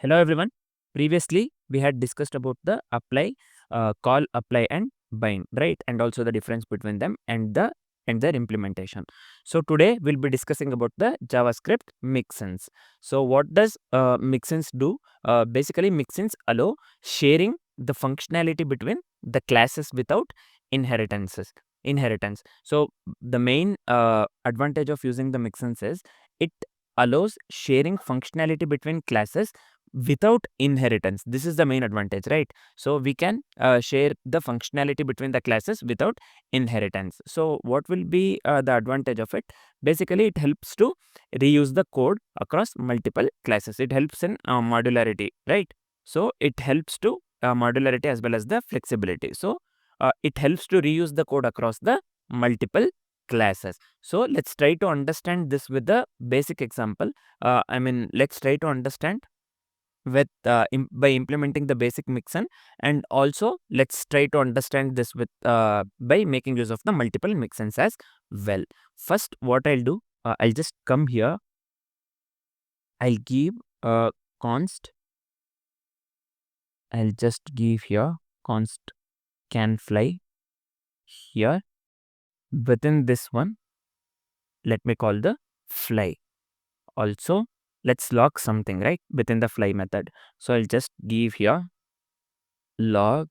Hello everyone. Previously, we had discussed about the apply, call, apply, and bind, right? And also the difference between them and their implementation. So today we'll be discussing about the JavaScript mixins. So what does mixins do? Basically, mixins allow sharing the functionality between the classes without inheritance. So the main advantage of using the mixins is it allows sharing functionality between classes without inheritance. This is the main advantage, right? So we can share the functionality between the classes without inheritance. So what will be the advantage of it? Basically, it helps to reuse the code across multiple classes. It helps in modularity, right? So it helps to modularity as well as the flexibility. So it helps to reuse the code across the multiple classes. So let's try to understand this with the basic example. Let's try to understand with by implementing the basic mixin, and also let's try to understand this with by making use of the multiple mixins as well. First, what I'll do, I'll just come here. I'll give a const. I'll just give here const can fly here. Within this one, let me call the fly. Also, let's log something, right, within the fly method. So I'll just give here log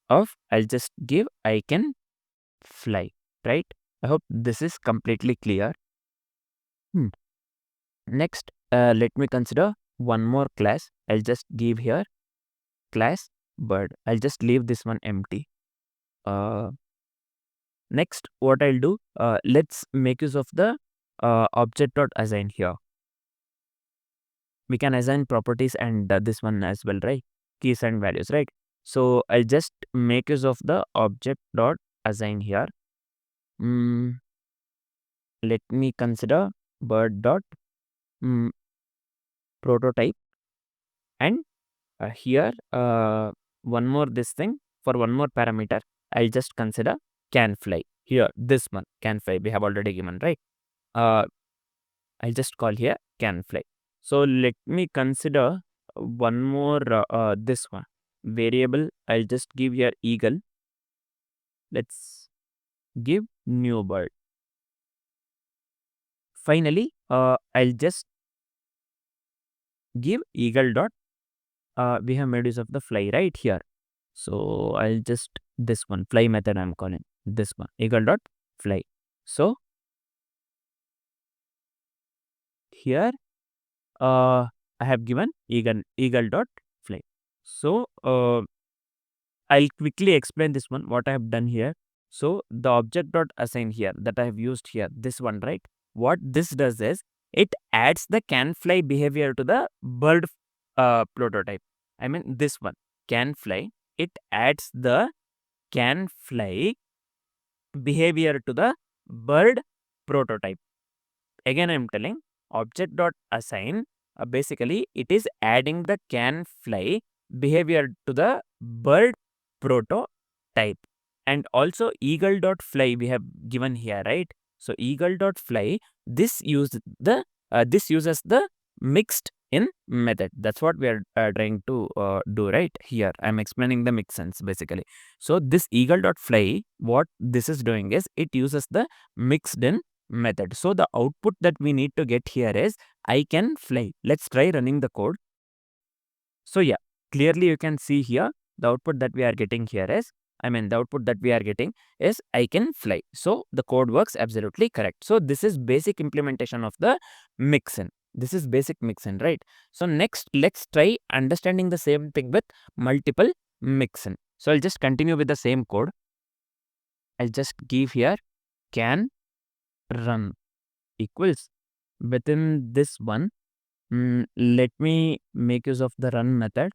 of, I'll just give I can fly, right? I hope this is completely clear. Next, let me consider one more class. I'll just give here class bird. I'll just leave this one empty. Next, what I'll do, let's make use of the object.assign here. We can assign properties and this one as well, right? Keys and values, right? So I'll just make use of the object.assign here. Let me consider bird dot prototype, and here one more this thing, for one more parameter I'll just consider can fly. Here this one can fly we have already given, right? I'll just call here can fly. So let me consider one more this one variable. I'll just give here eagle. Let's give new bird. Finally, I'll just give eagle dot we have made use of the fly right here. So I'll just this one fly method I'm calling this one eagle dot fly. So here I have given eagle dot fly. So I'll quickly explain this one what I have done here. So the object dot assign here that I have used here, this one, right? What this does is it adds the can fly behavior to the bird prototype. I mean this one can fly. It adds the can fly behavior to the bird prototype. Again, I'm telling object.assign, basically it is adding the can fly behavior to the bird prototype. And also eagle.fly we have given here, right? So eagle.fly, this uses the mixed in method. That's what we are trying to do right here. I'm explaining the mixins basically. So this eagle.fly, what this is doing is it uses the mixed in method. So the output that we need to get here is I can fly. Let's try running the code. So yeah, clearly you can see here the output that we are getting here is, the output that we are getting is I can fly. So the code works absolutely correct. So this is basic implementation of the mixin. This is basic mixin, right? So next, let's try understanding the same thing with multiple mixin. So I'll just continue with the same code. I'll just give here can run equals within this one. Let me make use of the run method.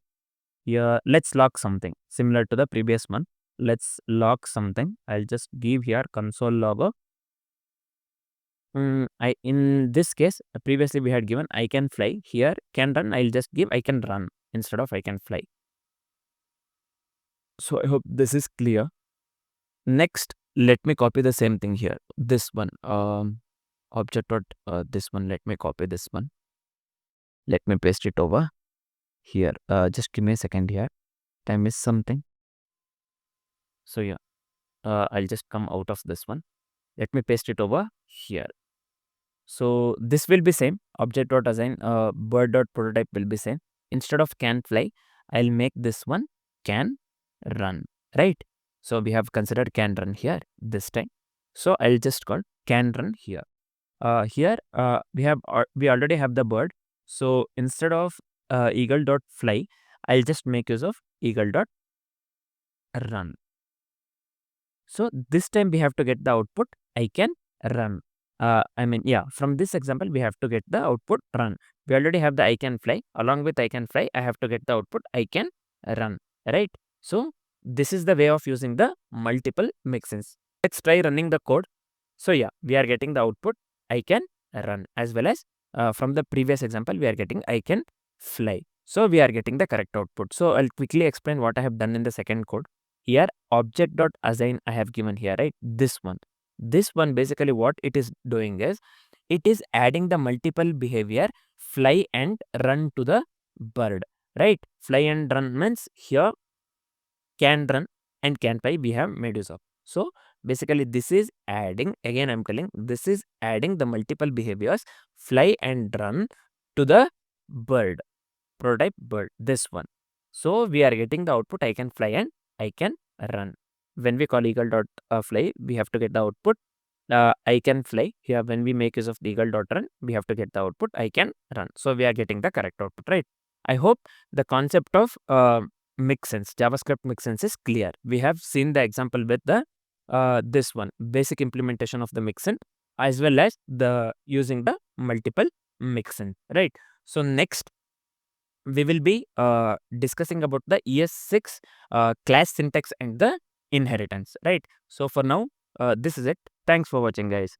Here, let's log something similar to the previous one. Let's log something. I'll just give here console logger. In this case, previously we had given I can fly. Here can run. I'll just give I can run instead of I can fly. So I hope this is clear. Next, let me copy the same thing here. This one, object dot this one. Let me copy this one. Let me paste it over. here. Just give me a second here. I missed something. So yeah, I'll just come out of this one. Let me paste it over here. So this will be same. Object.assign bird.prototype will be same. Instead of can fly, I'll make this one can run, right? So we have considered can run here this time. So I'll just call can run here. Here we already have the bird. So instead of eagle.fly, I'll just make use of eagle.run. So this time we have to get the output I can run. From this example, we have to get the output run. We already have the I can fly. Along with I can fly, I have to get the output I can run, right? So this is the way of using the multiple mixins. Let's try running the code. So yeah, we are getting the output I can run, as well as from the previous example, we are getting I can fly. So we are getting the correct output. So I'll quickly explain what I have done in the second code. Here object.assign I have given here, right? This one basically what it is doing is it is adding the multiple behavior fly and run to the bird, right? Fly and run means here can run and can fly we have made use of. So basically this is adding, again I'm telling, this is adding the multiple behaviors fly and run to the bird, prototype bird, this one. So we are getting the output I can fly and I can run. When we call eagle.fly, we have to get the output I can fly. Here when we make use of the eagle.run, we have to get the output I can run. So we are getting the correct output, right? I hope the concept of mixins, JavaScript mixins is clear. We have seen the example with the this one, basic implementation of the mixin, as well as the using the multiple mixin, right? So next we will be discussing about the ES6 class syntax and the inheritance, right? So for now, this is it. Thanks for watching, guys.